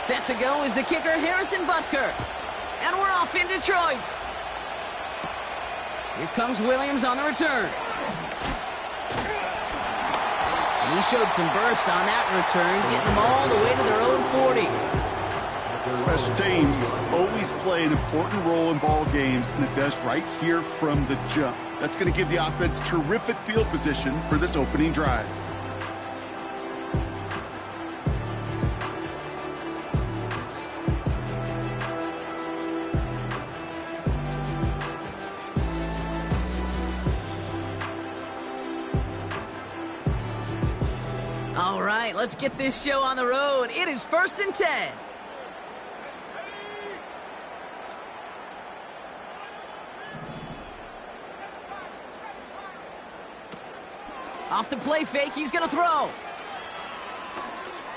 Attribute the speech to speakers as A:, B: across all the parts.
A: Set to go is the kicker, Harrison Butker. And we're off in Detroit. Here comes Williams on the return. And he showed some burst on that return, getting them all the way to their own 40.
B: Special teams always play an important role in ball games, and it does right here from the jump. That's going to give the offense terrific field position for this opening drive.
A: All right, let's get this show on the road. It is 1st and 10. Off the play fake, he's going to throw.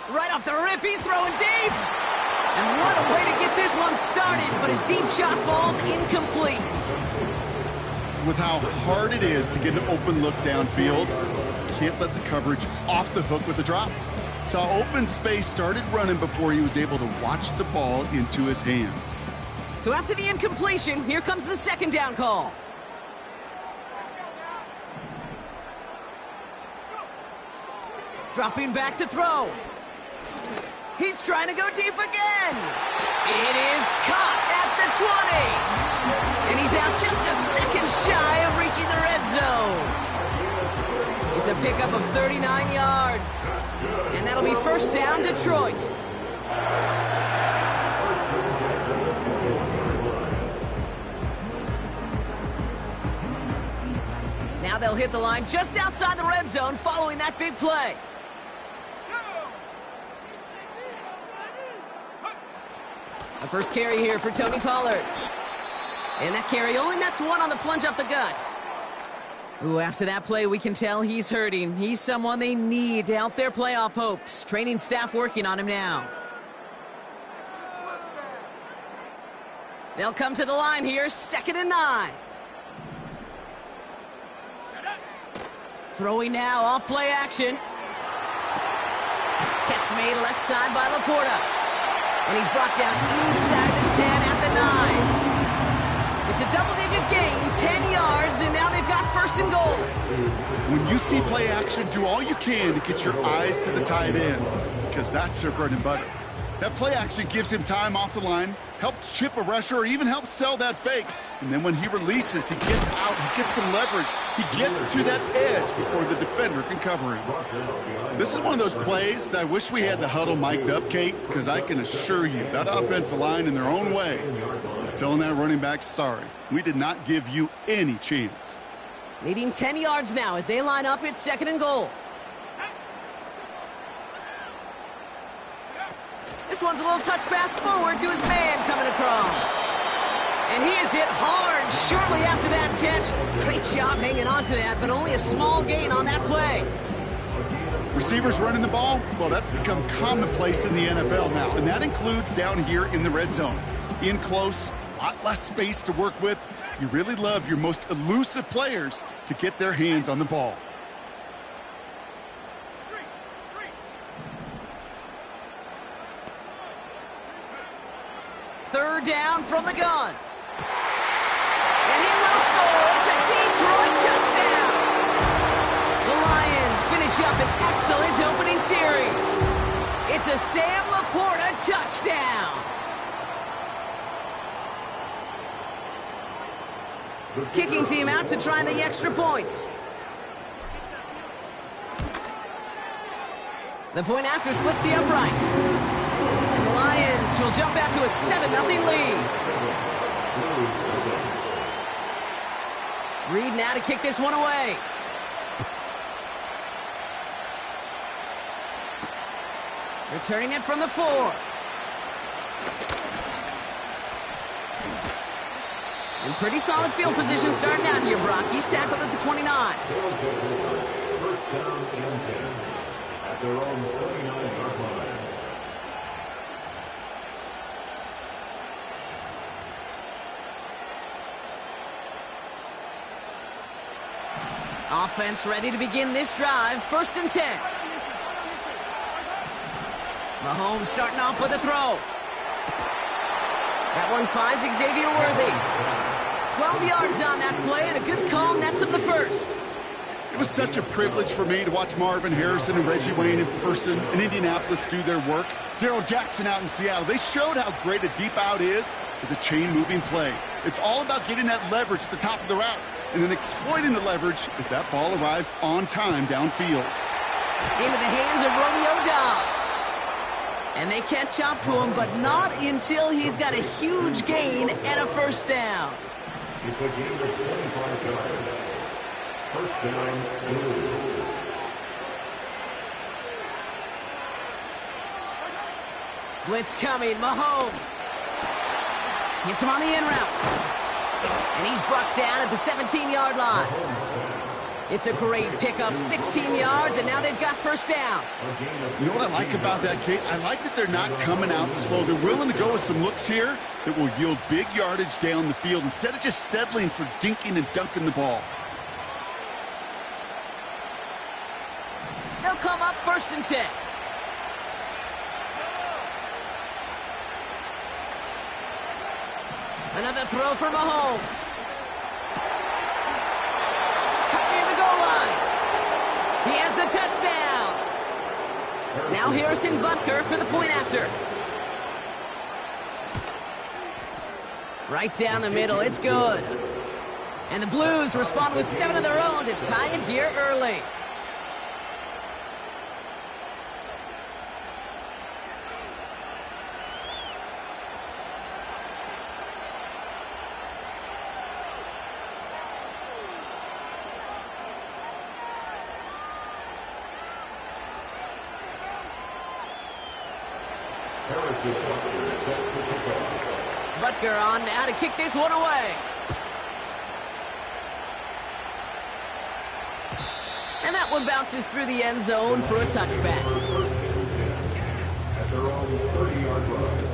A: Right off the rip, he's throwing deep. And what a way to get this one started, but his deep shot falls incomplete.
B: With how hard it is to get an open look downfield, can't let the coverage off the hook with a drop. Saw open space, started running before he was able to watch the ball into his hands.
A: So after the incompletion, here comes the 2nd down call. Dropping back to throw. He's trying to go deep again. It is caught at the 20. And he's out just a second shy of reaching the red zone. It's a pickup of 39 yards. And that'll be 1st down, Detroit. Now they'll hit the line just outside the red zone following that big play. The first carry here for Tony Pollard. And that carry only nets one on the plunge up the gut. Ooh, after that play, we can tell he's hurting. He's someone they need to help their playoff hopes. Training staff working on him now. They'll come to the line here, 2nd and 9. Throwing now, off play action. Catch made left side by Laporta. And he's brought down inside the 10 at the 9. It's a double-digit gain, 10 yards, and now they've got 1st and goal.
B: When you see play action, do all you can to get your eyes to the tight end, because that's their bread and butter. That play action gives him time off the line, helps chip a rusher, or even helps sell that fake. And then when he releases, he gets out, he gets some leverage. He gets to that edge before the defender can cover him. This is one of those plays that I wish we had the huddle mic'd up, Kate, because I can assure you that offensive line in their own way is telling that running back, sorry, we did not give you any chance.
A: Needing 10 yards now as they line up at 2nd and goal. This one's a little touch pass forward to his man coming across. And he is hit hard shortly after that catch. Great job hanging on to that, but only a small gain on that play.
B: Receivers running the ball, well, that's become commonplace in the NFL now, and that includes down here in the red zone. In close, a lot less space to work with. You really love your most elusive players to get their hands on the ball.
A: Third down from the gun. And he will score. It's a Detroit touchdown. The Lions finish up an excellent opening series. It's a Sam Laporta touchdown. Kicking team out to try the extra point. The point after splits the upright. And the Lions will jump out to a 7-0 lead. Reed now to kick this one away. Returning it from the 4. In pretty solid field position starting out here, Brock. He's tackled at the 29.
C: First down and 10 at their own 49-yard line.
A: Offense ready to begin this drive. 1st and 10. Mahomes starting off with a throw. That one finds Xavier Worthy. 12 yards on that play, and a good call nets him the first.
B: It was such a privilege for me to watch Marvin Harrison and Reggie Wayne in person in Indianapolis do their work. Darrell Jackson out in Seattle. They showed how great a deep out is as a chain-moving play. It's all about getting that leverage at the top of the route and then exploiting the leverage as that ball arrives on time downfield.
A: Into the hands of Romeo Dobbs. And they catch up to him, but not until he's got a huge gain and a first down.
C: It's a gain of 25 yards. First down, Blues.
A: Blitz coming, Mahomes. Hits him on the in route. And he's brought down at the 17-yard line. It's a great pickup, 16 yards, and now they've got first down.
B: You know what I like about that, Kate? I like that they're not coming out slow. They're willing to go with some looks here that will yield big yardage down the field instead of just settling for dinking and dunking the ball.
A: They'll come up 1st and 10. Another throw for Mahomes. Cut near the goal line. He has the touchdown. Now Harrison Butker for the point after. Right down the middle. It's good. And the Blues respond with 7 of their own to tie it here early. Butker on now to kick this one away. And that one bounces through the end zone for a touchback.
C: At their own 30-yard line.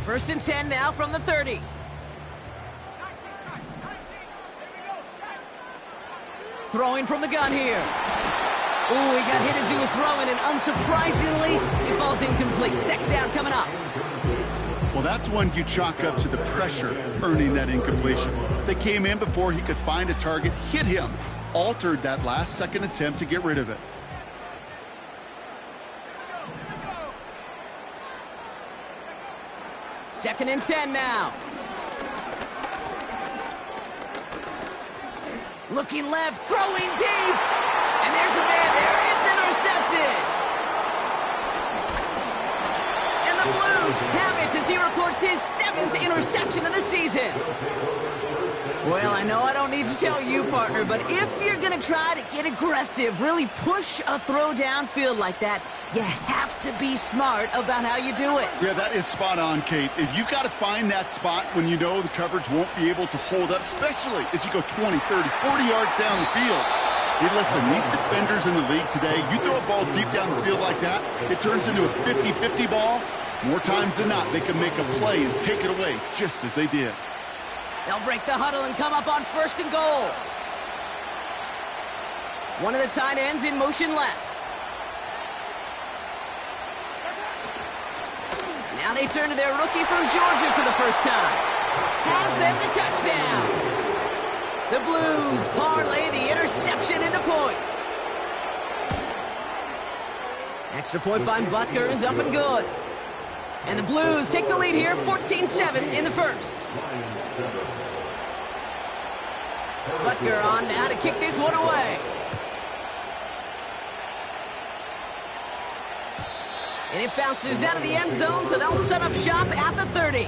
A: First and 10 now from the 30. Throwing from the gun here. Ooh, he got hit as he was throwing, and unsurprisingly, he falls incomplete. Second down coming up.
B: Well, that's one you chalk up to the pressure earning that incompletion. They came in before he could find a target, hit him, altered that last-second attempt to get rid of it.
A: Second and 10 now. Looking left, throwing deep. And there's a man there. It's intercepted. And the Blues have it as he records his 7th interception of the season. Well, I know I don't need to tell you, partner, but if you're going to try to get aggressive, really push a throw downfield like that, you have to be smart about how you do it.
B: Yeah, that is spot on, Kate. If you've got to find that spot when you know the coverage won't be able to hold up, especially as you go 20, 30, 40 yards down the field. Hey, listen, these defenders in the league today, you throw a ball deep down the field like that, it turns into a 50-50 ball. More times than not, they can make a play and take it away, just as they did.
A: They'll break the huddle and come up on 1st and goal. One of the tight ends in motion left. Now they turn to their rookie from Georgia for the first time. Has them the touchdown. The Blues parlay the interception into points. Extra point by Butker is up and good. And the Blues take the lead here, 14-7 in the first. Butker on now to kick this one away. And it bounces out of the end zone, so they'll set up shop at the 30.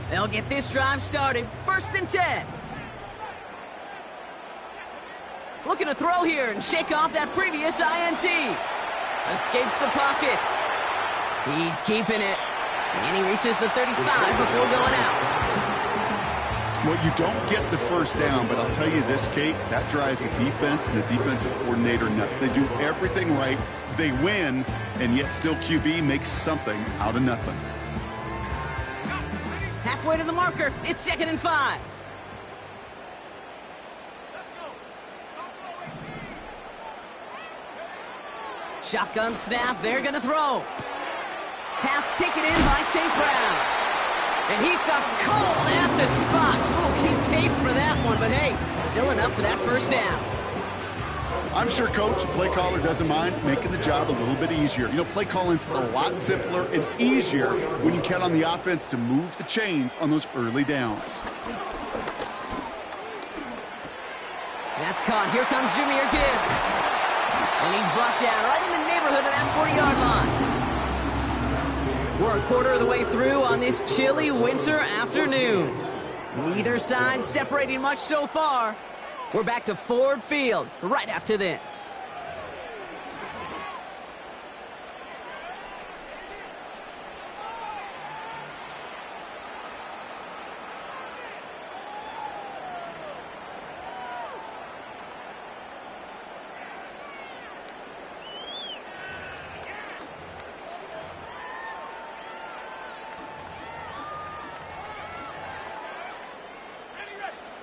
A: They'll get this drive started. 1st and 10. Looking to throw here and shake off that previous INT. Escapes the pocket. He's keeping it. And he reaches the 35 before going out.
B: Well, you don't get the first down, but I'll tell you this, Kate, that drives the defense and the defensive coordinator nuts. They do everything right, they win, and yet still QB makes something out of nothing.
A: Halfway to the marker, it's 2nd and 5. Shotgun snap, they're gonna throw. Pass taken in by St. Brown. And he stopped cold at the spot. Ooh, he paid for that one, but hey, still enough for that first down.
B: I'm sure Coach, the play caller, doesn't mind making the job a little bit easier. You know, play calling's a lot simpler and easier when you count on the offense to move the chains on those early downs.
A: That's caught. Here comes Jahmyr Gibbs. And he's brought down right in the neighborhood of that 40-yard line. We're a quarter of the way through on this chilly winter afternoon. Neither side separating much so far. We're back to Ford Field right after this.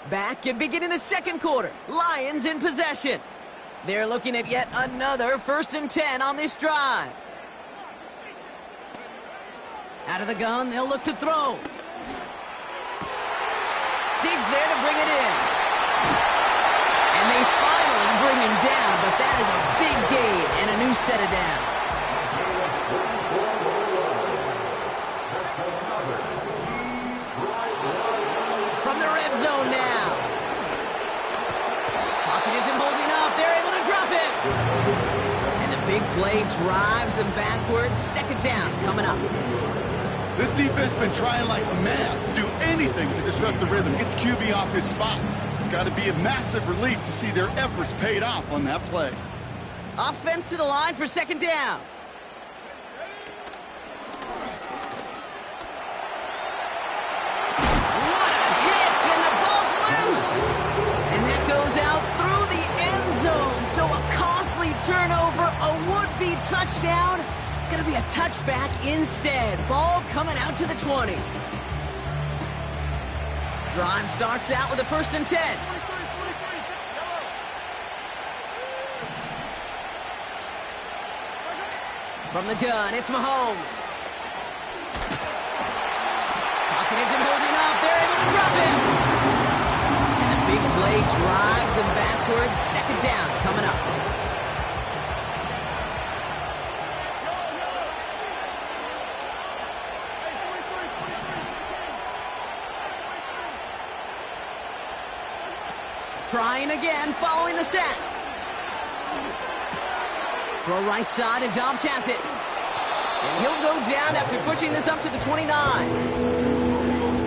A: Back and beginning the second quarter. Lions in possession. They're looking at yet another 1st and 10 on this drive. Out of the gun, they'll look to throw. Diggs there to bring it in. And they finally bring him down, but that is a big gain and a new set of downs. From the red zone now. Pocket isn't holding up. They're able to drop him. And the big play drives them backwards. 2nd down coming up.
B: This defense has been trying like mad to do anything to disrupt the rhythm, get the QB off his spot. It's got to be a massive relief to see their efforts paid off on that play.
A: Offense to the line for 2nd down. What a hit, and the ball's loose. And that goes out through the end zone. So a costly turnover, a would-be touchdown. Going to be a touchback instead. Ball coming out to the 20. Drive starts out with a 1st and 10. From the gun, it's Mahomes. Pocket isn't holding up. They're able to drop him. And the big play drives them backwards. 2nd down coming up. Trying again, following the sack. Throw right side, and Dobbs has it. And he'll go down after pushing this up to the 29.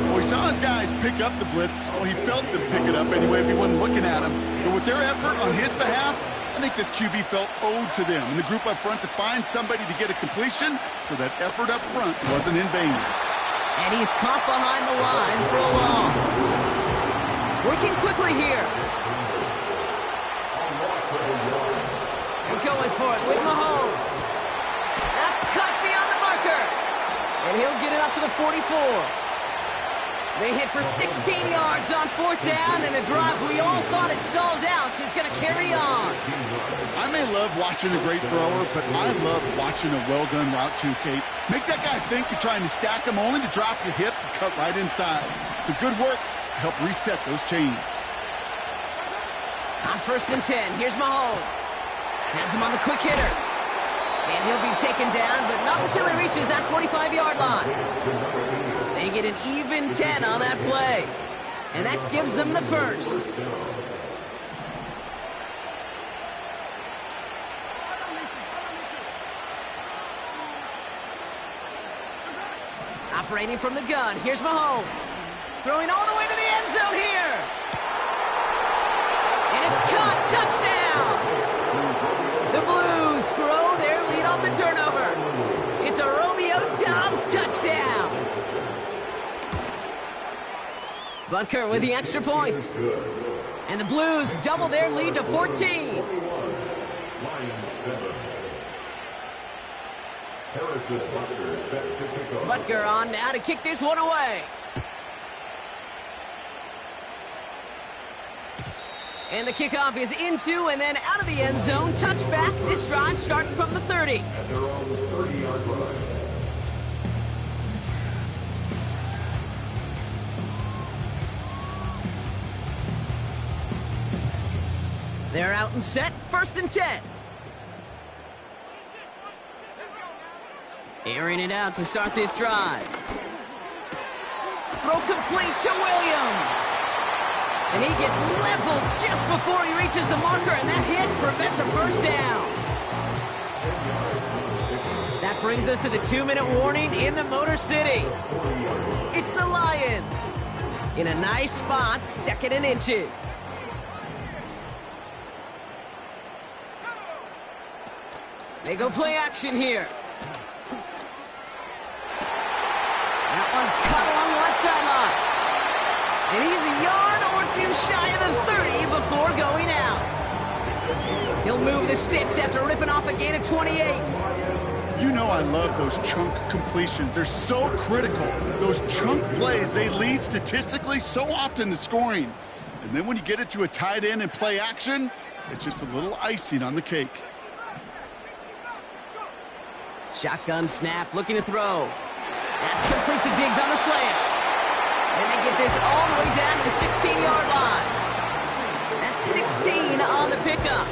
B: Well, we saw his guys pick up the blitz. Well, he felt them pick it up anyway if he wasn't looking at him. But with their effort on his behalf, I think this QB felt owed to them and the group up front to find somebody to get a completion, so that effort up front wasn't in vain.
A: And he's caught behind the line for a loss. Working quickly here. They're going for it with Mahomes. That's cut beyond the marker. And he'll get it up to the 44. They hit for 16 yards on 4th down, and a drive we all thought had stalled out is going to carry on.
B: I may love watching a great thrower, but I love watching a well-done route too, Kate. Make that guy think you're trying to stack him only to drop your hips and cut right inside. Some good work to help reset those chains.
A: On 1st and 10, here's Mahomes. Has him on the quick hitter. And he'll be taken down, but not until he reaches that 45-yard line. They get an even 10 on that play. And that gives them the first. Operating from the gun, here's Mahomes. Throwing all the way to the end zone here. And it's caught. Touchdown! The Blues grow their lead off the turnover. It's a Romeo Doubs touchdown. Butker with the extra point. And the Blues double their lead to 14. Butker on now to kick this one away. And the kickoff is into and then out of the end zone. Touchback. This drive starting from the 30.
C: At their own 30-yard line.
A: They're out and set. 1st and 10. Airing it out to start this drive. Throw complete to Williams. And he gets leveled just before he reaches the marker, and that hit prevents a first down. That brings us to the 2-minute warning in the Motor City. It's the Lions. In a nice spot, 2nd and inches. They go play action here. That one's cut along the left sideline. And he's a yard or two shy of the 30 before going out. He'll move the sticks after ripping off a gain of 28.
B: You know I love those chunk completions. They're so critical. Those chunk plays, they lead statistically so often to scoring. And then when you get it to a tight end and play action, it's just a little icing on the cake.
A: Shotgun snap, looking to throw. That's complete to Diggs on the slant. And they get this all the way down to the 16-yard line. That's 16 on the pickup.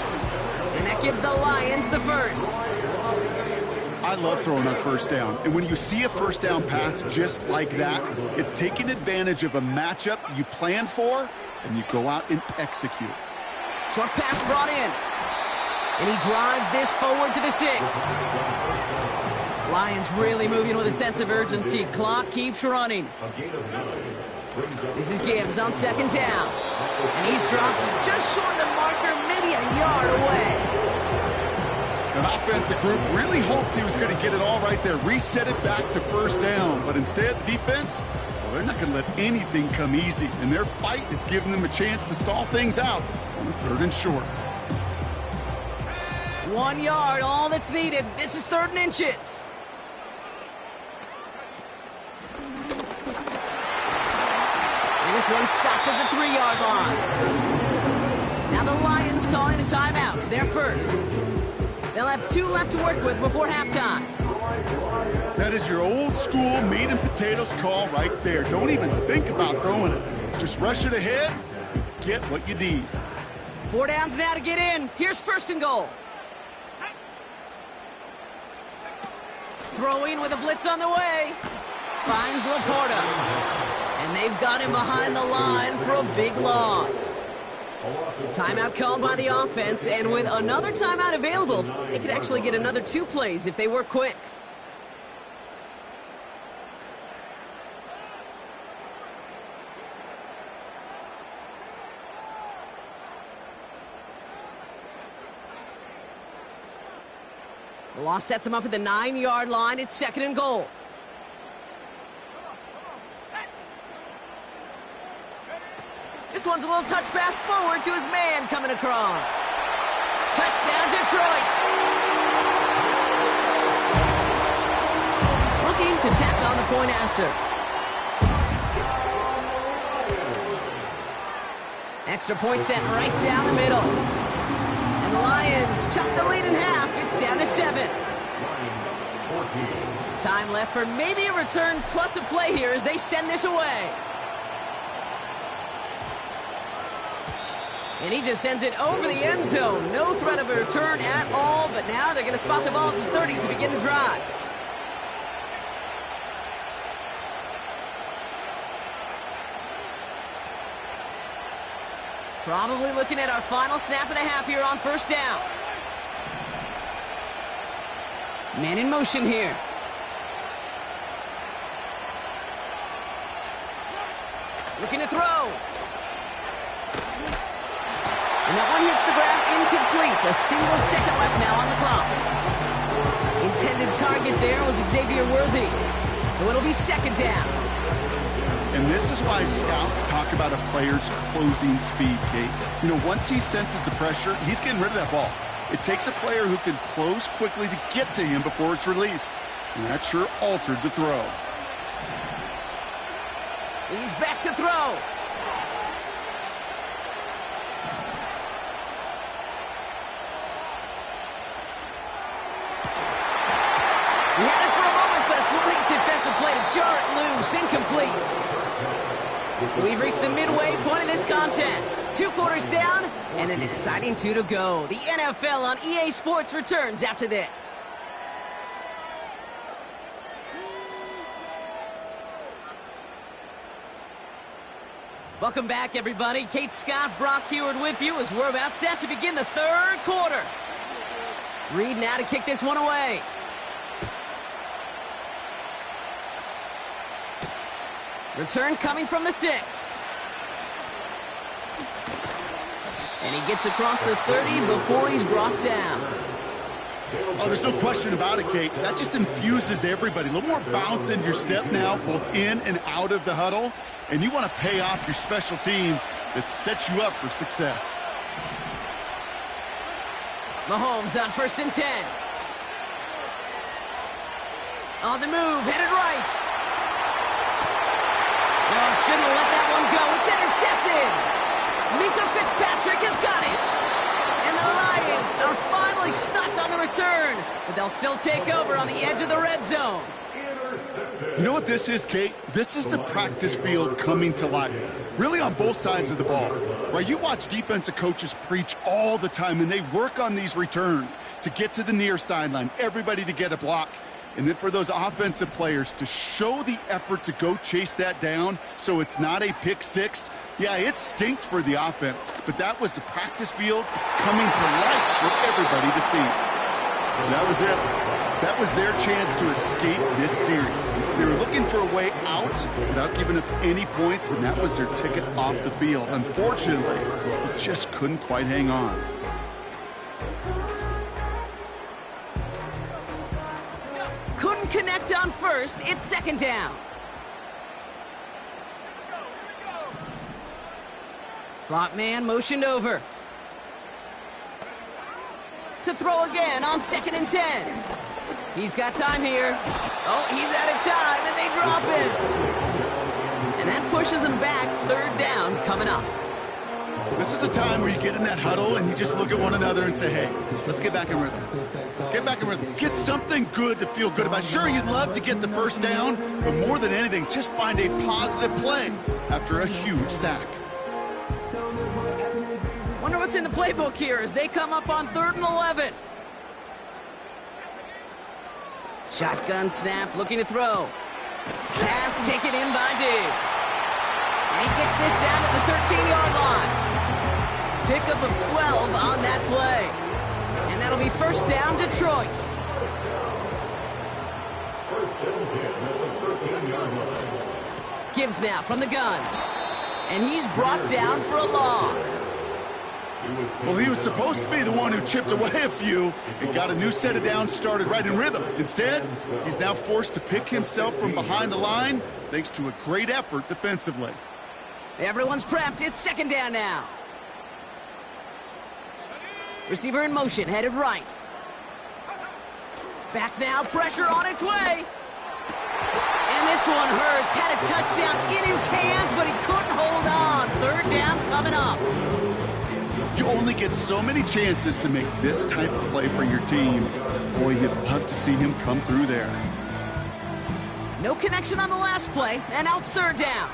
A: And that gives the Lions the first.
B: I love throwing on 1st down. And when you see a 1st down pass just like that, it's taking advantage of a matchup you plan for, and you go out and execute.
A: Short pass brought in. And he drives this forward to the 6. Lions really moving with a sense of urgency. Clock keeps running. This is Gibbs on 2nd down. And he's dropped just short of the marker, maybe a yard away.
B: An offensive group really hoped he was going to get it all right there, reset it back to 1st down. But instead, defense, well, they're not going to let anything come easy. And their fight is giving them a chance to stall things out on 3rd and short.
A: 1 yard, all that's needed. This is 3rd and inches. And this one's stopped at the 3-yard line. Now the Lions calling a timeout. They're first. They'll have 2 left to work with before halftime.
B: That is your old school meat and potatoes call right there. Don't even think about throwing it. Just rush it ahead, get what you need.
A: 4 downs now to get in. Here's 1st and goal. Throwing with a blitz on the way. Finds Laporta. And they've got him behind the line for a big loss. Timeout called by the offense, and with another timeout available, they could actually get another 2 plays if they work quick. The loss sets him up at the 9-yard line. It's 2nd and goal. This one's a little touch pass forward to his man coming across. Touchdown, Detroit. Looking to tack on the point after. Extra point set right down the middle. And the Lions chop the lead in half. It's down to 7. Time left for maybe a return plus a play here as they send this away. And he just sends it over the end zone. No threat of a return at all, but now they're going to spot the ball at the 30 to begin the drive. Probably looking at our final snap of the half here on 1st down. Man in motion here. Looking to throw. And that one hits the ground incomplete. A single second left now on the clock. Intended target there was Xavier Worthy. So it'll be second down.
B: And this is why scouts talk about a player's closing speed, Kate. You know, once he senses the pressure, he's getting rid of that ball. It takes a player who can close quickly to get to him before it's released. And that sure altered the throw.
A: He's back to throw. He had it for a moment, but a great defensive play to jar it loose. Incomplete. We've reached the midway point of this contest. 2 quarters down, and an exciting 2 to go. The NFL on EA Sports returns after this. Welcome back, everybody. Kate Scott, Brock Heward with you as we're about set to begin the 3rd quarter. Reed now to kick this one away. Return coming from the 6. And he gets across the 30 before he's brought down.
B: Oh, there's no question about it, Kate. That just infuses everybody. A little more bounce in your step now, both in and out of the huddle. And you want to pay off your special teams that sets you up for success.
A: Mahomes on 1st and 10. On the move, headed right. No, shouldn't have let that one go. It's intercepted. Minka Fitzpatrick has got it. And the Lions are finally stopped on the return, but they'll still take over on the edge of the red zone.
B: You know what this is, Kate? This is the practice field coming to life. Really on both sides of the ball. Right? You watch defensive coaches preach all the time, and they work on these returns to get to the near sideline, everybody to get a block. And then for those offensive players to show the effort to go chase that down so it's not a pick six, yeah, it stinks for the offense. But that was the practice field coming to life for everybody to see. And that was it. That was their chance to escape this series. They were looking for a way out without giving up any points, and that was their ticket off the field. Unfortunately, they just couldn't quite hang on.
A: Couldn't connect on 1st. It's 2nd down. Slot man motioned over. To throw again on 2nd and 10. He's got time here. Oh, he's out of time, and they drop it. And that pushes him back. 3rd down coming up.
B: This is a time where you get in that huddle and you just look at one another and say, hey, let's get back in rhythm. Get back in rhythm. Get something good to feel good about. Sure, you'd love to get the 1st down, but more than anything, just find a positive play after a huge sack.
A: Wonder what's in the playbook here as they come up on 3rd and 11. Shotgun snap, looking to throw. Pass taken in by Diggs. And he gets this down to the 13-yard line. Pickup of 12 on that play. And that'll be 1st down, Detroit. Gibbs now from the gun. And he's brought down for a loss.
B: Well, he was supposed to be the one who chipped away a few and got a new set of downs started right in rhythm. Instead, he's now forced to pick himself from behind the line thanks to a great effort defensively.
A: Everyone's prepped. It's 2nd down now. Receiver in motion, headed right. Back now, pressure on its way. And this one hurts. Had a touchdown in his hands, but he couldn't hold on. 3rd down coming up.
B: You only get so many chances to make this type of play for your team. Boy, you'd love to see him come through there.
A: No connection on the last play, and now it's 3rd down.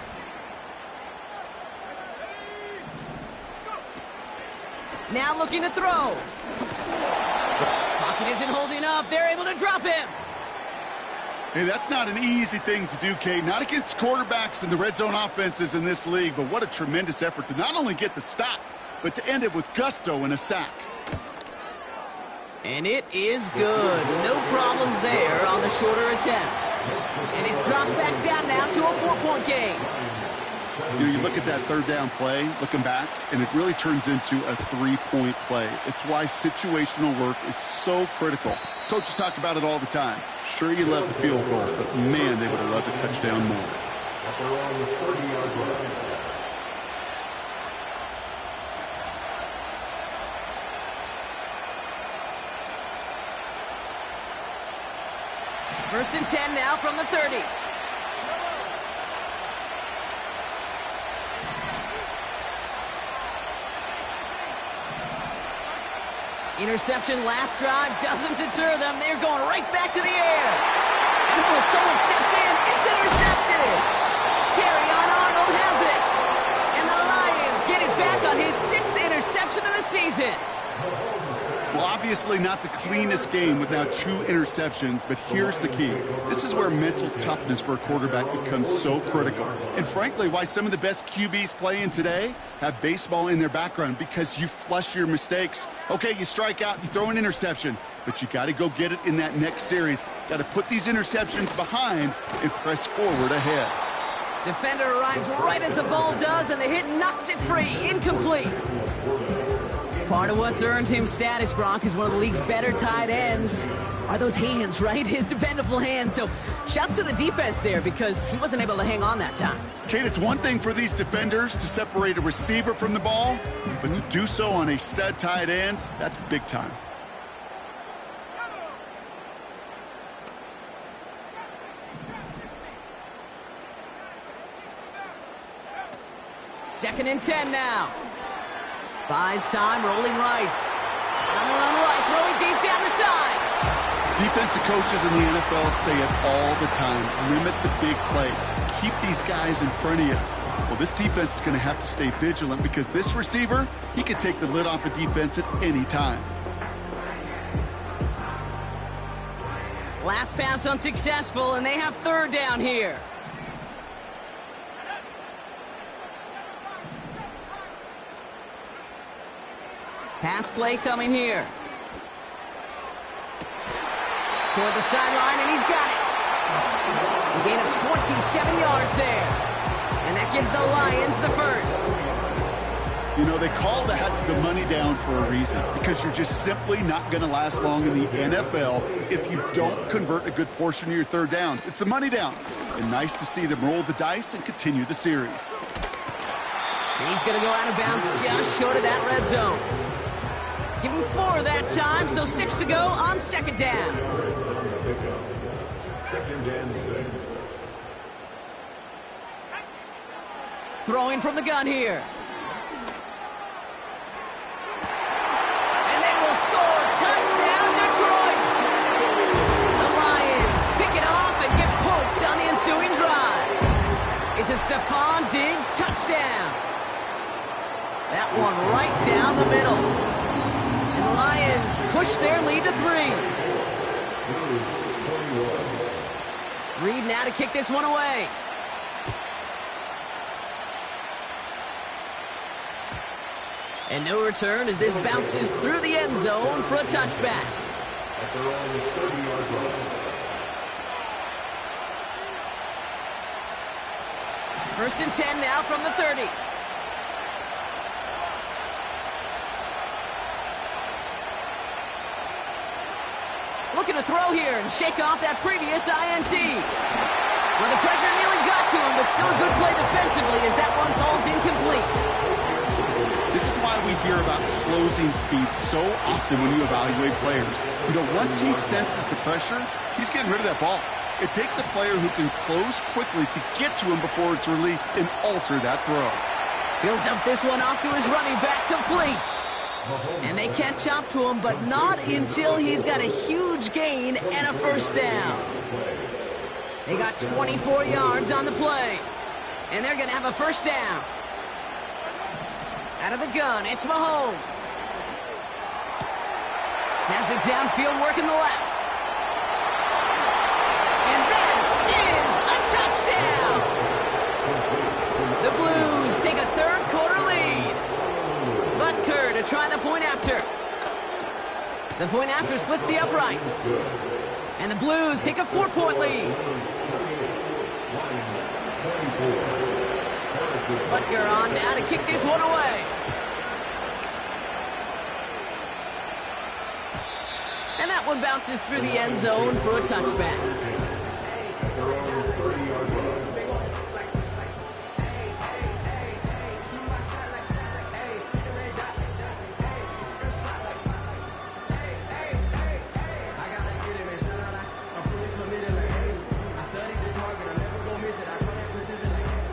A: Now looking to throw. Pocket isn't holding up. They're able to drop him.
B: Hey, that's not an easy thing to do, Kate. Not against quarterbacks and the red zone offenses in this league, but what a tremendous effort to not only get the stop, but to end it with gusto and a sack.
A: And it is good. No problems there on the shorter attempt. And it's dropped back down now to a 4-point game.
B: You know, you look at that third down play, looking back, and it really turns into a three-point play. It's why situational work is so critical. Coaches talk about it all the time. Sure, you love the field goal, but man, they would have loved a touchdown more.
C: At their own 30-yard line.
A: First and 10 now from the 30. Interception last drive doesn't deter them. They're going right back to the air. And someone stepped in. It's intercepted. Terrion Arnold has it. And the Lions get it back on his 6th interception of the season.
B: Well, obviously not the cleanest game with now 2 interceptions, but here's the key. This is where mental toughness for a quarterback becomes so critical. And frankly, why some of the best QBs playing today have baseball in their background, because you flush your mistakes. Okay, you strike out, you throw an interception, but you got to go get it in that next series. Got to put these interceptions behind and press forward ahead.
A: Defender arrives right as the ball does, and the hit knocks it free. Incomplete. Part of what's earned him status, Brock, is one of the league's better tight ends. Are those hands, right? His dependable hands. So shouts to the defense there, because he wasn't able to hang on that time.
B: Kate, it's one thing for these defenders to separate a receiver from the ball, but to do so on a stud tight end, that's big time.
A: Second and 10 now. Buys time, rolling right. On the run right, throwing deep down the side.
B: Defensive coaches in the NFL say it all the time. Limit the big play. Keep these guys in front of you. Well, this defense is going to have to stay vigilant, because this receiver, he could take the lid off a defense at any time.
A: Last pass unsuccessful, and they have third down here. Pass play coming here. Toward the sideline, and he's got it. A gain of 27 yards there. And that gives the Lions the first.
B: You know, they call that the money down for a reason, because you're just simply not going to last long in the NFL if you don't convert a good portion of your third downs. It's the money down. And nice to see them roll the dice and continue the series.
A: He's going to go out of bounds just short of that red zone. Give him 4 that time, so 6 to go on second down.
C: Second and 6.
A: Throwing from the gun here. And they will score. Touchdown, Detroit. The Lions pick it off and get points on the ensuing drive. It's a Stephon Diggs touchdown. That one right down the middle. And the Lions push their lead to 3. Reed now to kick this one away. And no return as this bounces through the end zone for a touchback.
C: At their own 30-yard line.
A: First and 10 now from the 30. Looking to throw here and shake off that previous INT. Well, the pressure nearly got to him, but still a good play defensively as that one falls incomplete.
B: This is why we hear about closing speed so often when you evaluate players. You know, once he senses the pressure, he's getting rid of that ball. It takes a player who can close quickly to get to him before it's released and alter that throw.
A: He'll dump this one off to his running back, complete. And they catch up to him, but not until he's got a huge gain and a first down. They got 24 yards on the play. And they're going to have a first down. Out of the gun, it's Mahomes. Has it downfield, working the left. And that is a touchdown! The Blues take a third-quarter lead. Butker to try the point after. The point after splits the uprights. And the Blues take a 4-point lead. Butker on now to kick this one away. And that one bounces through the end zone for a touchback.
C: At their own 30-yard line.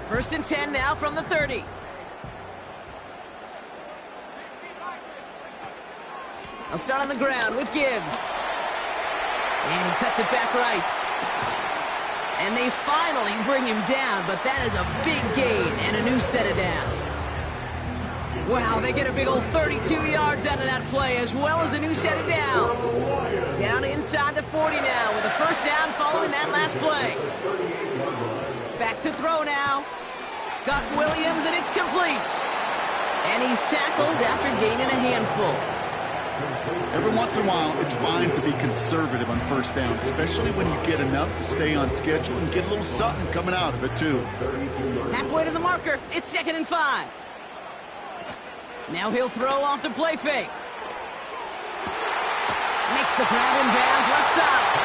A: First and 10 now from the 30. I'll start on the ground with Gibbs. And he cuts it back right. And they finally bring him down, but that is a big gain and a new set of downs. Wow, they get a big old 32 yards out of that play, as well as a new set of downs. Down inside the 40 now with a first down following that last play. Back to throw now. Got Williams, and it's complete. And he's tackled after gaining a handful.
B: Every once in a while, it's fine to be conservative on first down, especially when you get enough to stay on schedule and get a little something coming out of it, too.
A: Halfway to the marker. It's 2nd and 5. Now he'll throw off the play fake. Makes the grab in bounds left side.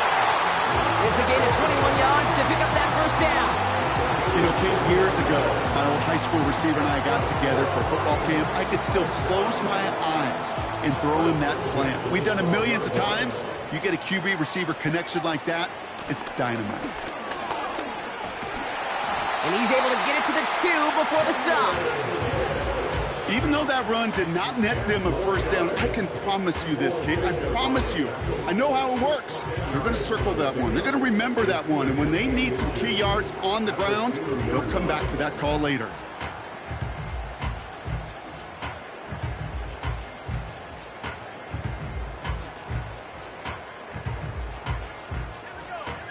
A: It's a gain of 21 yards to pick up that first down.
B: You know, Kate, years ago, my old high school receiver and I got together for a football camp. I could still close my eyes and throw him that slant. We've done it millions of times. You get a QB-receiver connection like that, it's dynamite.
A: And he's able to get it to the 2 before the stop.
B: Even though that run did not net them a first down, I can promise you this, Kate. I promise you. I know how it works. They're going to circle that one. They're going to remember that one. And when they need some key yards on the ground, they'll come back to that call later.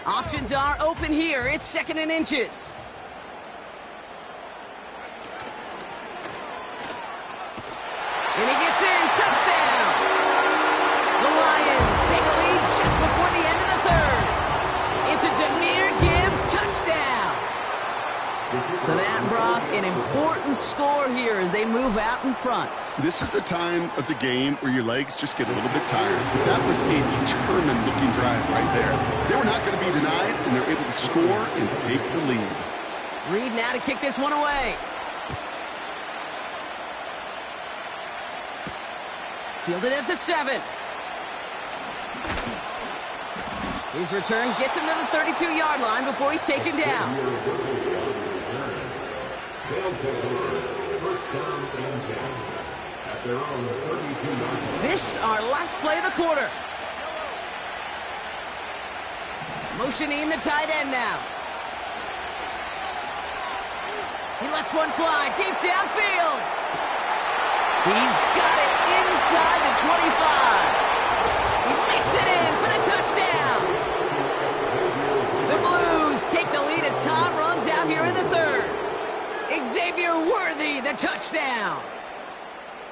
A: Options are open here. It's 2nd and inches. And he gets in. Touchdown. The Lions take a lead just before the end of the 3rd. It's a Jahmyr Gibbs touchdown. So that, Brock, an important score here as they move out in front.
B: This is the time of the game where your legs just get a little bit tired. But that was a determined-looking drive right there. They were not going to be denied, and they're able to score and take the lead.
A: Reed now to kick this one away. Fielded at the 7. His return gets him to the 32-yard line before he's taken down. This our last play of the quarter. Motioning the tight end now. He lets one fly deep downfield. He's got it inside the 25. He makes it in for the touchdown. The Blues take the lead as Todd runs out here in the 3rd. Xavier Worthy, the touchdown.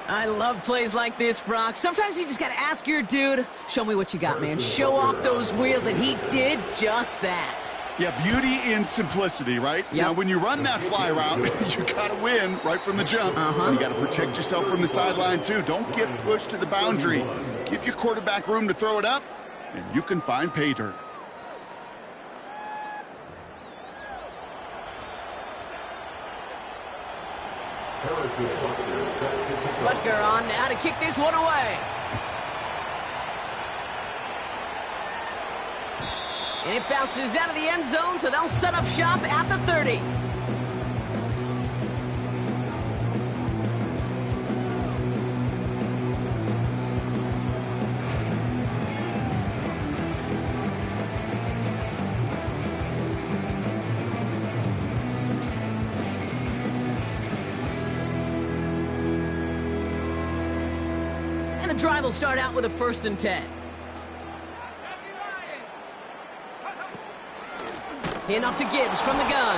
A: I love plays like this, Brock. Sometimes you just got to ask your dude, show me what you got, man. Show off those wheels, and he did just that.
B: Yeah, beauty in simplicity, right?
A: Yep.
B: Now, when you run that fly route, you got to win right from the jump. And you got to protect yourself from the sideline, too. Don't get pushed to the boundary. Give your quarterback room to throw it up, and you can find pay dirt.
A: Butker on now to kick this one away. And it bounces out of the end zone, so they'll set up shop at the 30. And the drive will start out with a 1st and 10. Handoff to Gibbs from the gun.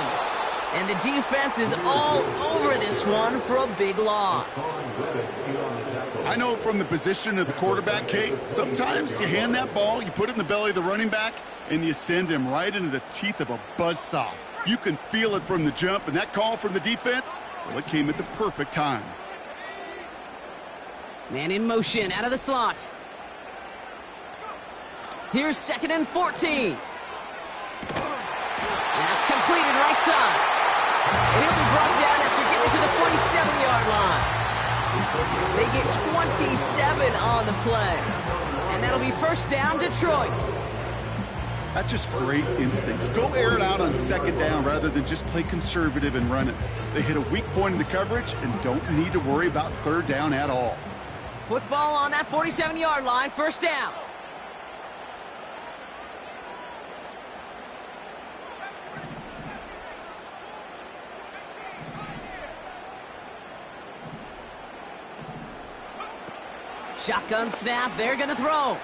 A: And the defense is all over this one for a big loss.
B: I know from the position of the quarterback, Kate, sometimes you hand that ball, you put it in the belly of the running back, and you send him right into the teeth of a buzzsaw. You can feel it from the jump, and that call from the defense, Well, it came at the perfect time.
A: Man in motion, out of the slot. Here's 2nd and 14. That's completed right side. And he'll be brought down after getting to the 47-yard line. They get 27 on the play. And that'll be 1st down, Detroit.
B: That's just great instincts. Go air it out on 2nd down rather than just play conservative and run it. They hit a weak point in the coverage and don't need to worry about 3rd down at all.
A: Football on that 47-yard line, 1st down. Shotgun snap, they're going to throw.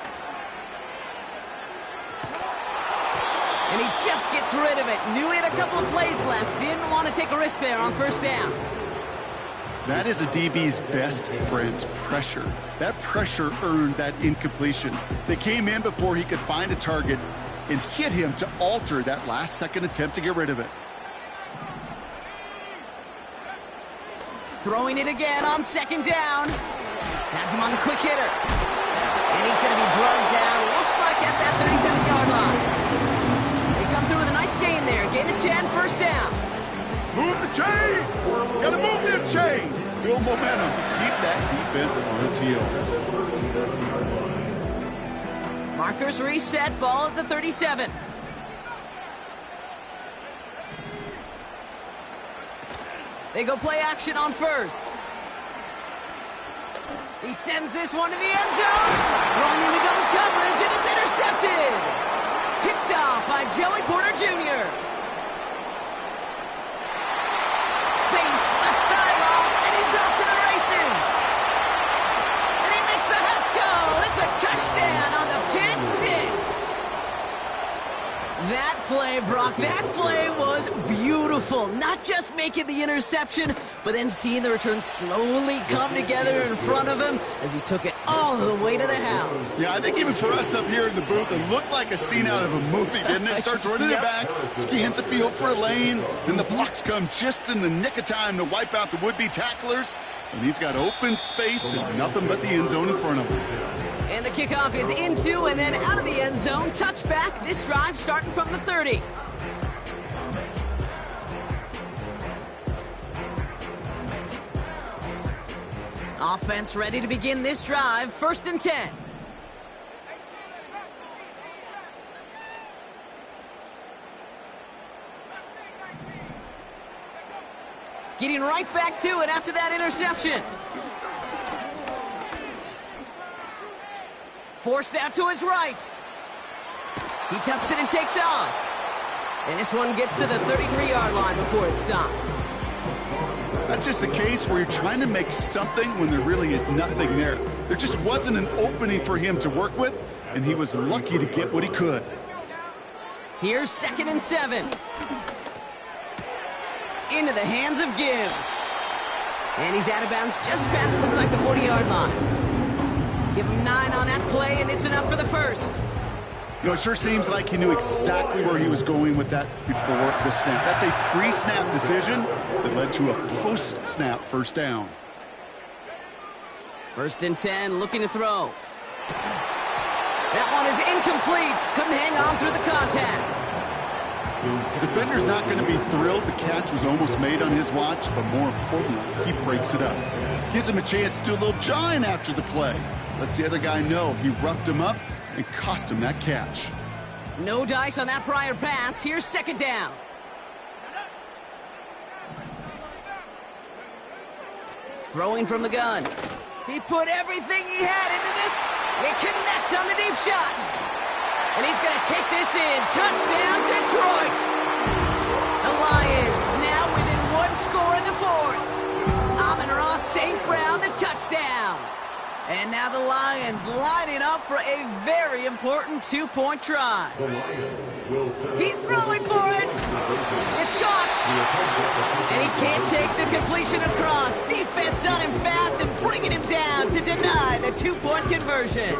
A: And he just gets rid of it. Knew he had a couple of plays left. Didn't want to take a risk there on 1st down.
B: That is a DB's best friend, pressure. That pressure earned that incompletion. They came in before he could find a target and hit him to alter that last-second attempt to get rid of it.
A: Throwing it again on 2nd down. Has him on the quick hitter. And he's going to be drugged down, looks like at that 37-yard line. They come through with a nice gain there. Gain of 10, 1st down.
B: Move the chains! Gotta move them chains! Build momentum to keep that defense on its heels.
A: Markers reset, ball at the 37. They go play action on 1st. He sends this one to the end zone. Thrown into double coverage, and it's intercepted. Picked off by Joey Porter Jr. Space, left sideline, and he's off to the races. And he makes the half go. It's a touchdown on the pick 6. That play, Brock, that play was beautiful. Not just making the interception, but then seeing the return slowly come together in front of him as he took it all the way to the house.
B: Yeah, I think even for us up here in the booth, it looked like a scene out of a movie, didn't it? Starts running it back, scans the field for a lane, then the blocks come just in the nick of time to wipe out the would-be tacklers, and he's got open space and nothing but the end zone in front of him.
A: And the kickoff is into and then out of the end zone. Touchback. This drive starting from the 30. Offense ready to begin this drive. 1st and 10. Getting right back to it after that interception. Forced out to his right. He tucks it and takes off. And this one gets to the 33-yard line before it's stopped.
B: That's just a case where you're trying to make something when there really is nothing there. There just wasn't an opening for him to work with, and he was lucky to get what he could.
A: Here's 2nd and 7. Into the hands of Gibbs. And he's out of bounds just past, looks like, the 40-yard line. Give him 9 on that play, and it's enough for the 1st.
B: You know, it sure seems like he knew exactly where he was going with that before the snap. That's a pre-snap decision that led to a post-snap 1st down.
A: 1st and 10, looking to throw. That one is incomplete. Couldn't hang on through the contact.
B: The defender's not going to be thrilled the catch was almost made on his watch, but more importantly, he breaks it up. Gives him a chance to do a little jawing after the play. Lets the other guy know he roughed him up and cost him that catch.
A: No dice on that prior pass. Here's 2nd down. Throwing from the gun. He put everything he had into this. They connect on the deep shot. And he's going to take this in. Touchdown, Detroit. The Lions now within 1 score in the 4th. Amon-Ra St. Brown, the touchdown. And now the Lions lining up for a very important 2-point try. He's throwing for it. It's caught. And he can't take the completion across. Defense on him fast and bringing him down to deny the 2-point conversion.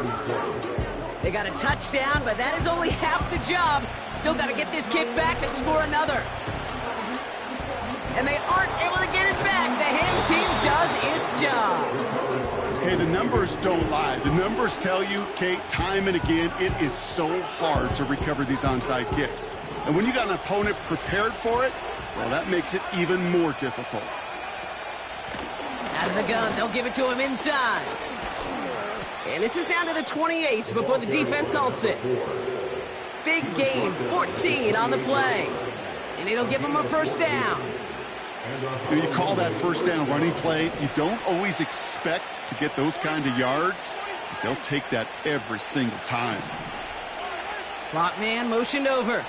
A: They got a touchdown, but that is only half the job. Still got to get this kick back and score another. And they aren't able to get it back. The hands team does its job.
B: Hey, the numbers don't lie. The numbers tell you, Kate, time and again, it is so hard to recover these onside kicks. And when you got an opponent prepared for it, well, that makes it even more difficult.
A: Out of the gun, they'll give it to him inside. And this is down to the 28 before the defense halts it. Big gain, 14 on the play. And it'll give him a first down.
B: You call that first down running play. You don't always expect to get those kind of yards. But they'll take that every single time.
A: Slot man motioned over.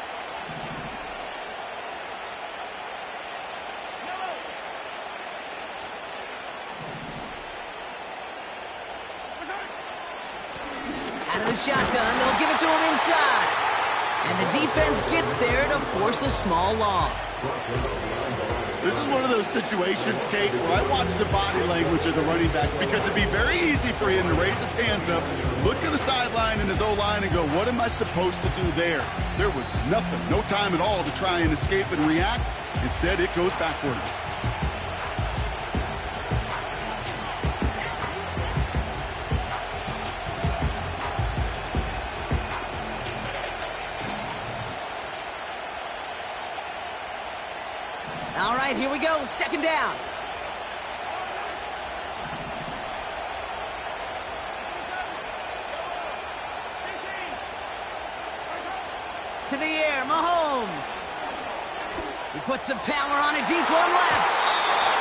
A: Out of the shotgun, they'll give it to him inside. And the defense gets there to force a small loss.
B: This is one of those situations, Kate, where I watch the body language of the running back because it'd be very easy for him to raise his hands up, look to the sideline in his O-line and go, what am I supposed to do there? There was nothing, no time at all to try and escape and react. Instead, it goes backwards.
A: All right, here we go. Second down. To the air, Mahomes. He puts some power on a deep one left.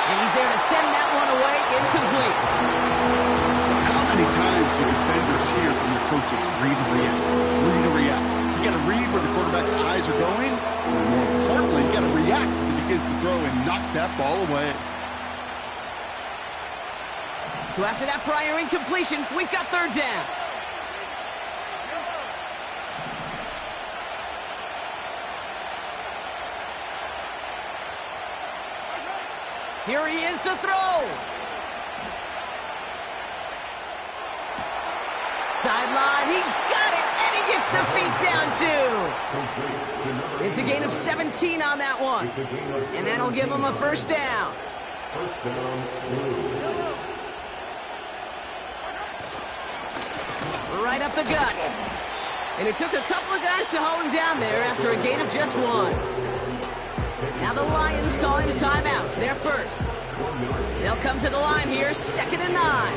A: And he's there to send that one away incomplete.
B: How many times do defenders hear from their coaches, read and react, read and react? You got to read where the quarterback's eyes are going. And more importantly, you got to react as he begins to throw and knock that ball away.
A: So after that prior incompletion, we've got third down. Here he is to throw. Sideline, he's got it, and he gets the feet down too. It's a gain of 17 on that one. And that'll give him a first down.
C: First down, Blue.
A: Right up the gut. And it took a couple of guys to hold him down there after a gain of just one. Now the Lions calling a timeout. They're first. They'll come to the line here, 2nd and 9.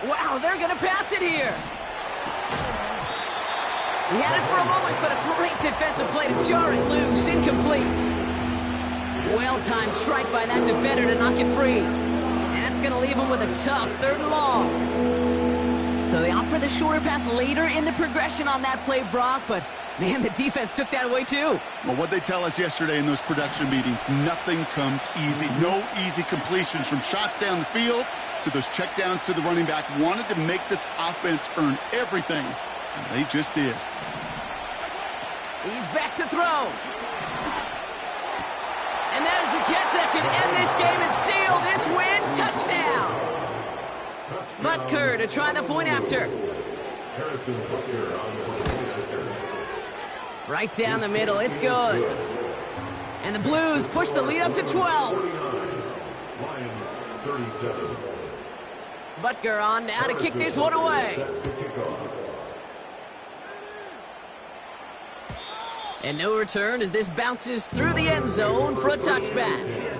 A: Wow, they're going to pass it here. He had it for a moment, but a great defensive play to jar it loose, incomplete. Well-timed strike by that defender to knock it free. And that's going to leave him with a tough 3rd and long. So they opt for the shorter pass later in the progression on that play, Brock, but man, the defense took that away too.
B: Well, what they tell us yesterday in those production meetings, nothing comes easy. No easy completions from shots down the field to those checkdowns to the running back. Wanted to make this offense earn everything, and they just did.
A: He's back to throw. And that is the catch that should end this game and seal this win. Touchdown. Butker to try the point after. Right down the middle. It's good. And the Blues push the lead up to 12.
C: Lions 37.
A: Butker on now to kick this one away. And no return as this bounces through the end zone for a touchback.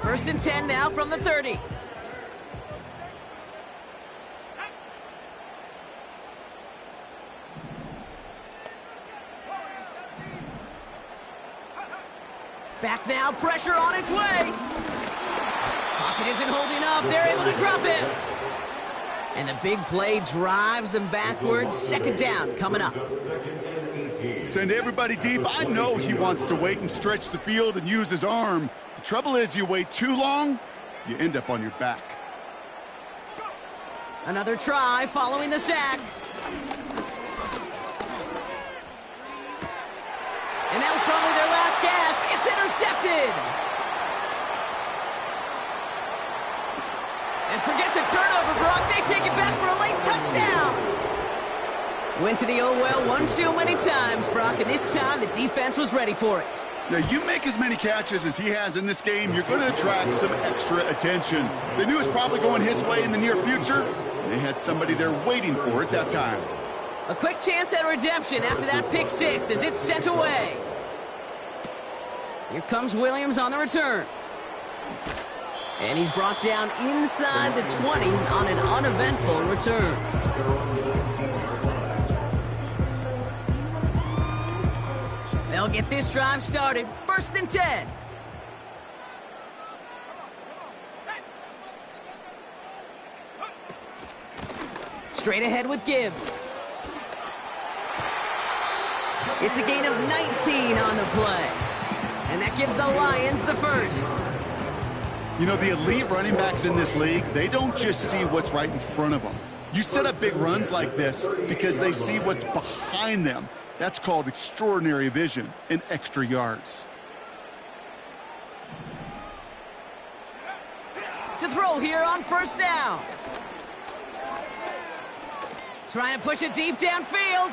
A: First and 10 now from the 30. Back now, pressure on its way. Pocket isn't holding up. They're able to drop it. And the big play drives them backwards. 2nd down coming up.
B: Send everybody deep. I know he wants to wait and stretch the field and use his arm. The trouble is you wait too long, you end up on your back.
A: Another try following the sack. And that was probably their last gasp. It's intercepted. And forget the turnover, Brock. They take it back for a late touchdown. Went to the oh well one too many times, Brock, and this time the defense was ready for it.
B: Now, you make as many catches as he has in this game, you're going to attract some extra attention. They knew it was probably going his way in the near future. They had somebody there waiting for it that time.
A: A quick chance at redemption after that pick six as it's sent away. Here comes Williams on the return. And he's brought down inside the 20 on an uneventful return. They'll get this drive started. 1st and 10. Straight ahead with Gibbs. It's a gain of 19 on the play. And that gives the Lions the first.
B: You know, the elite running backs in this league, they don't just see what's right in front of them. You set up big runs like this because they see what's behind them. That's called extraordinary vision and extra yards.
A: To throw here on 1st down. Trying to push it deep downfield.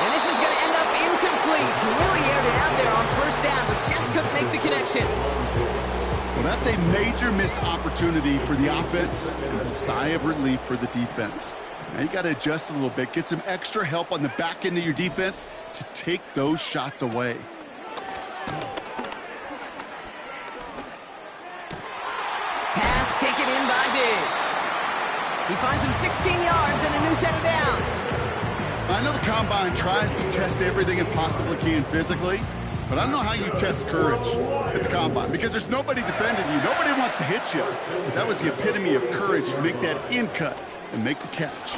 A: And this is going to end up incomplete. He really aired it out there on 1st down, but just couldn't make the connection.
B: Well, that's a major missed opportunity for the offense and a sigh of relief for the defense. Now you got to adjust a little bit, get some extra help on the back end of your defense to take those shots away.
A: Pass taken in by Diggs. He finds him 16 yards and a new set of downs.
B: I know the Combine tries to test everything it possibly can physically, but I don't know how you test courage at the Combine because there's nobody defending you. Nobody wants to hit you. But that was the epitome of courage to make that in cut and make the catch.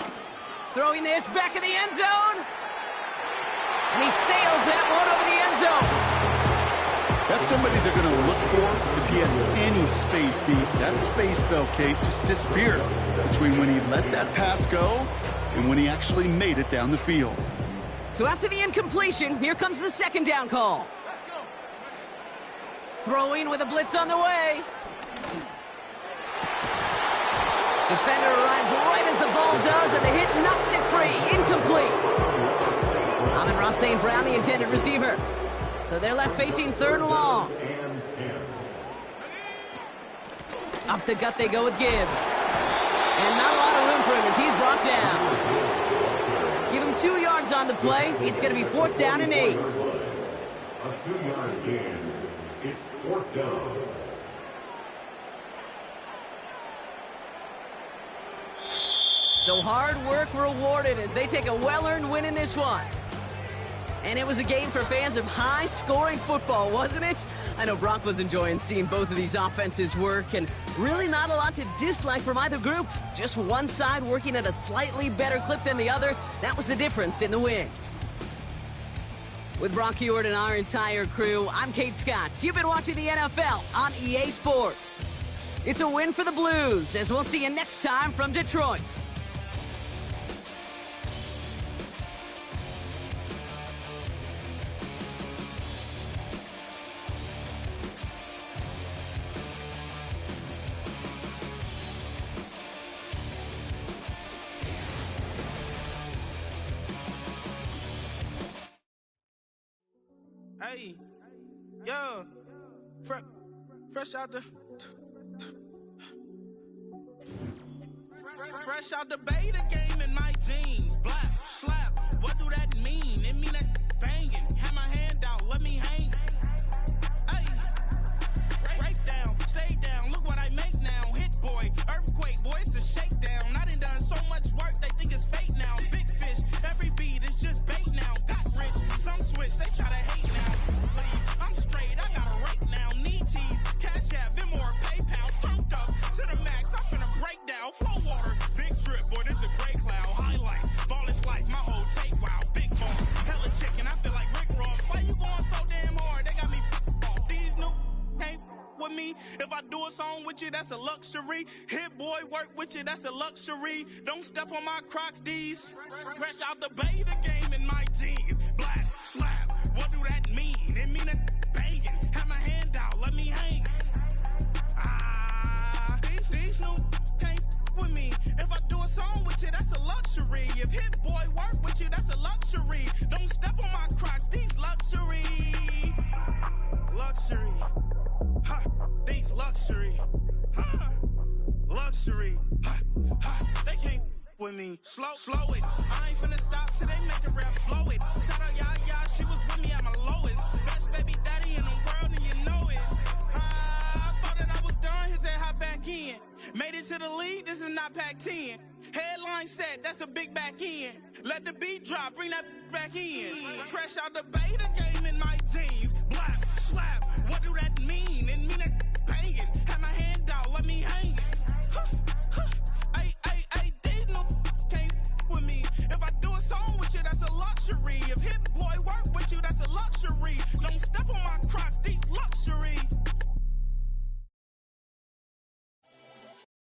A: Throwing this back in the end zone. And he sails that one over the end zone.
B: That's somebody they're going to look for if he has any space deep. That space, though, Kate, just disappeared between when he let that pass go and when he actually made it down the field.
A: So after the incompletion, here comes the 2nd down call. Throwing with a blitz on the way. Defender arrives right as the ball does, and the hit knocks it free. Incomplete. Amon-Ra St. Brown, the intended receiver. So they're left facing 3rd and long. Up the gut they go with Gibbs. And not a lot of room for him as he's brought down. Give him 2 yards on the play. It's going to be 4th down and 8.
C: A 2-yard gain. It's 4th down.
A: So hard work rewarded as they take a well-earned win in this one. And it was a game for fans of high-scoring football, wasn't it? I know Brock was enjoying seeing both of these offenses work, and really not a lot to dislike from either group. Just one side working at a slightly better clip than the other. That was the difference in the win. With Brock Huard and our entire crew, I'm Kate Scott. You've been watching the NFL on EA Sports. It's a win for the Blues, as we'll see you next time from Detroit.
D: Hey, yo, fresh out the beta game in my jeans. Black, slap, what do that mean? It mean that banging. Have my hand out, let me hang. Hey, break down, stay down, look what I make now. Hit boy, earthquake, boy, it's a shakedown. I done so much work, they think it's fake now. Big fish, every beat is just bait now. Got rich, some switch, they try to hate now. I'm straight, I got a rake now. Need cheese, cash app, Venmo or PayPal. Turned up to the max, I'm finna break down. Flow water, big trip, boy, this a gray cloud. Highlights, ball is life, my whole tape, wow. Big boss, hella chicken, I feel like Rick Ross. Why you going so damn hard? They got me off. These new can't with me. If I do a song with you, that's a luxury. Hit boy, work with you, that's a luxury. Don't step on my Crocs, D's. Fresh out the beta game in my jeans. Black, slap. with me. Slow it. I ain't finna stop till they make the rap blow it. Shout out y'all, she was with me at my lowest. Best baby daddy in the world and you know it. I thought that I was done, he said hop back in. Made it to the league, this is not Pac-10. Headline set, that's a big back end. Let the beat drop, bring that back in. Fresh out the beta game in my